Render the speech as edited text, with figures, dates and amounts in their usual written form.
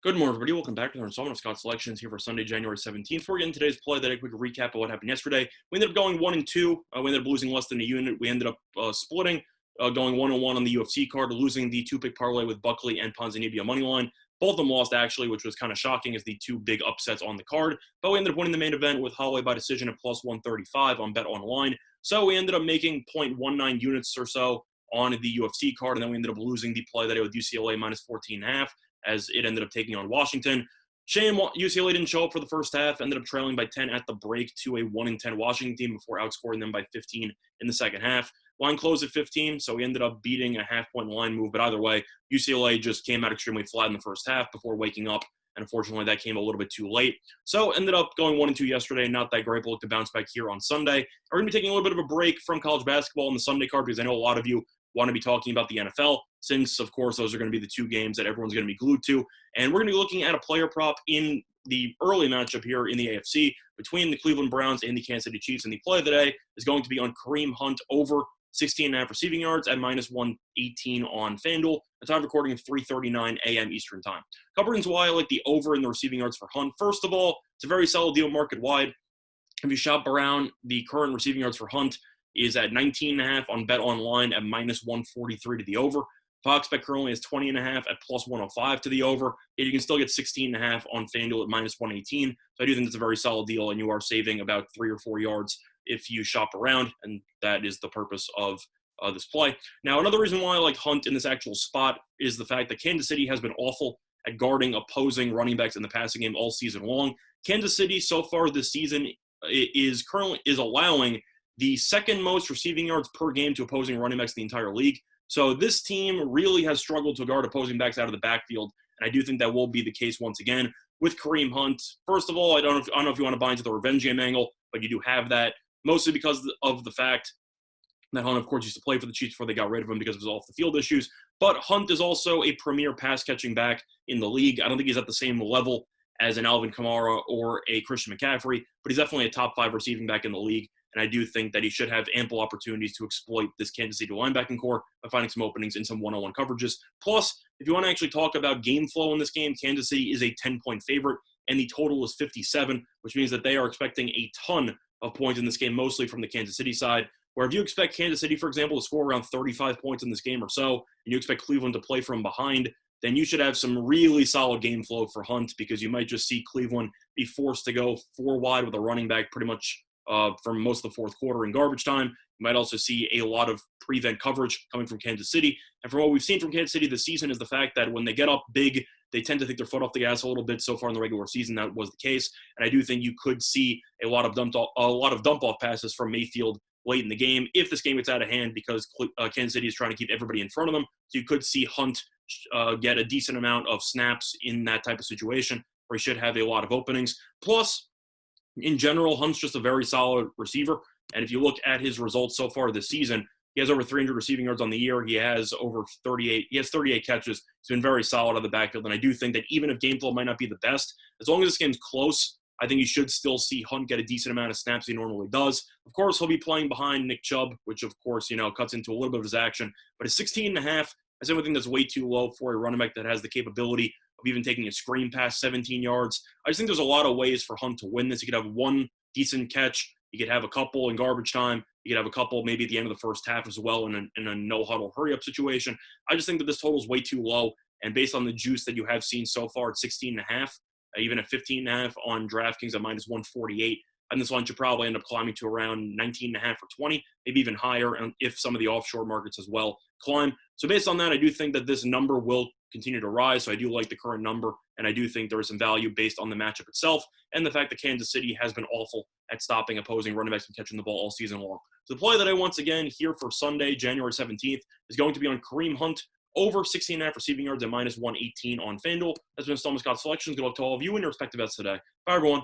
Good morning, everybody. Welcome back to our installment of Scott Selections here for Sunday, January 17th. We're getting today's play that a quick recap of what happened yesterday. We ended up going 1-2. We ended up losing less than a unit. We ended up splitting, going 1-1 on the UFC card, losing the two-pick parlay with Buckley and Ponzinibbio moneyline. Both of them lost, actually, which was kind of shocking as the two big upsets on the card. But we ended up winning the main event with Holloway by decision at plus 135 on Bet Online. So we ended up making 0.19 units or so on the UFC card, and then we ended up losing the play that it with UCLA minus 14.5. As it ended up taking on Washington. Shame UCLA didn't show up for the first half, ended up trailing by 10 at the break to a 1-10 Washington team before outscoring them by 15 in the second half. Line closed at 15, so we ended up beating a half-point line move. But either way, UCLA just came out extremely flat in the first half before waking up, and unfortunately that came a little bit too late. So ended up going 1-2 yesterday, not that great, but look to bounce back here on Sunday. We're going to be taking a little bit of a break from college basketball on the Sunday card because I know a lot of you want to be talking about the NFL, since, of course, those are going to be the two games that everyone's going to be glued to. And we're going to be looking at a player prop in the early matchup here in the AFC between the Cleveland Browns and the Kansas City Chiefs. And the play of the day is going to be on Kareem Hunt over 16.5 receiving yards at minus 118 on FanDuel. The time of recording of 3:39 a.m. Eastern time. A couple reasons why I like the over in the receiving yards for Hunt. First of all, it's a very solid deal market-wide. If you shop around, the current receiving yards for Hunt is at 19.5 on Bet Online at minus 143 to the over. Fox Bet currently is 20.5 at plus 105 to the over. Yet you can still get 16.5 on FanDuel at minus 118. So I do think it's a very solid deal, and you are saving about 3 or 4 yards if you shop around, and that is the purpose of this play. Now, another reason why I like Hunt in this actual spot is the fact that Kansas City has been awful at guarding opposing running backs in the passing game all season long. Kansas City so far this season is allowing the second most receiving yards per game to opposing running backs in the entire league. So this team really has struggled to guard opposing backs out of the backfield, and I do think that will be the case once again with Kareem Hunt. First of all, I don't know if you want to buy into the revenge game angle, but you do have that, mostly because of the fact that Hunt, of course, used to play for the Chiefs before they got rid of him because of his off-the-field issues. But Hunt is also a premier pass-catching back in the league. I don't think he's at the same level as an Alvin Kamara or a Christian McCaffrey, but he's definitely a top 5 receiving back in the league. And I do think that he should have ample opportunities to exploit this Kansas City linebacking core by finding some openings in some one-on-one coverages. Plus, if you want to actually talk about game flow in this game, Kansas City is a 10-point favorite, and the total is 57, which means that they are expecting a ton of points in this game, mostly from the Kansas City side. Where if you expect Kansas City, for example, to score around 35 points in this game or so, and you expect Cleveland to play from behind, then you should have some really solid game flow for Hunt, because you might just see Cleveland be forced to go 4 wide with a running back pretty much for most of the fourth quarter in garbage time. You might also see a lot of prevent coverage coming from Kansas City. And from what we've seen from Kansas City this season is the fact that when they get up big, they tend to take their foot off the gas a little bit. So far in the regular season, that was the case. And I do think you could see a lot of dump-off passes from Mayfield late in the game if this game gets out of hand, because Kansas City is trying to keep everybody in front of them. So you could see Hunt get a decent amount of snaps in that type of situation, where he should have a lot of openings. Plus, in general, Hunt's just a very solid receiver. And if you look at his results so far this season, he has over 300 receiving yards on the year. He has 38 catches. He's been very solid on the backfield. And I do think that even if game flow might not be the best, as long as this game's close, I think you should still see Hunt get a decent amount of snaps he normally does. Of course, he'll be playing behind Nick Chubb, which, of course, cuts into a little bit of his action. But at 16.5, I still think that's way too low for a running back that has the capability of even taking a screen past 17 yards. I just think there's a lot of ways for Hunt to win this. He could have one decent catch. He could have a couple in garbage time. He could have a couple maybe at the end of the first half as well in a no-huddle hurry-up situation. I just think that this total is way too low. And based on the juice that you have seen so far at 16.5, even at 15.5 on DraftKings at minus 148, and this line should probably end up climbing to around 19.5 or 20, maybe even higher, and if some of the offshore markets as well climb. So based on that, I do think that this number will continue to rise. So I do like the current number, and I do think there is some value based on the matchup itself and the fact that Kansas City has been awful at stopping opposing running backs from catching the ball all season long. So the play that I once again here for Sunday, January 17th, is going to be on Kareem Hunt over 16.5 receiving yards at minus 118 on FanDuel. That's been Installment Scott Selections. Good luck to all of you and your respective bets today. Bye, everyone.